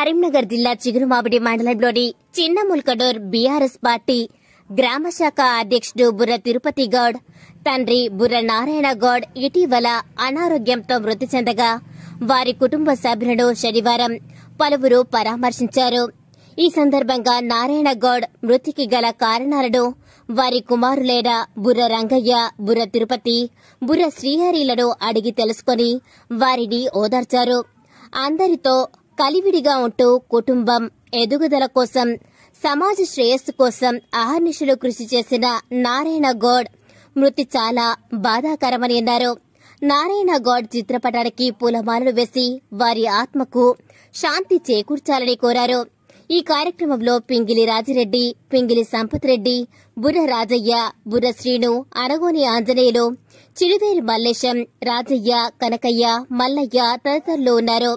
కరీంనగర్ జిల్లా చిగురుమామిడి మండలంలోని చిన్న ముల్కడూర్ బీఆర్ఎస్ పార్టీ గ్రామశాఖ అధ్యక్షుడు బుర్ర తిరుపతి గౌడ్ తండ్రి బుర్ర నారాయణ గౌడ్ ఇటీవల అనారోగ్యంతో మృతి చెందగా వారి కుటుంబ సభ్యులను శనివారం పలువురు పరామర్శించారు. ఈ సందర్భంగా నారాయణ గౌడ్ మృతికి గల కారణాలను వారి కుమారులైన బుర్ర రంగయ్య, బుర్ర తిరుపతి, బుర్ర శ్రీహరిలను అడిగి తెలుసుకుని వారిని ఓదార్చారు. అందరితో కలివిడిగా ఉంటూ కుటుంబం ఎదుగుదల కోసం, సమాజ శ్రేయస్సు కోసం అహర్నిశలు కృషి చేసిన నారాయణ గౌడ్ మృతి చాలా బాధాకరమని అన్నారు. నారాయణ గౌడ్ చిత్రపటానికి పూలమాలలు వేసి వారి ఆత్మకు శాంతి చేకూర్చాలని కోరారు. ఈ కార్యక్రమంలో పింగిలి రాజిరెడ్డి, పింగిలి సంపత్ రెడ్డి, బుర్ర రాజయ్య, బుర్ర శ్రీను, అనగోని ఆంజనేయులు, చిలువేరు మల్లేశం, రాజయ్య, కనకయ్య, మల్లయ్య తదితరులు ఉన్నారు.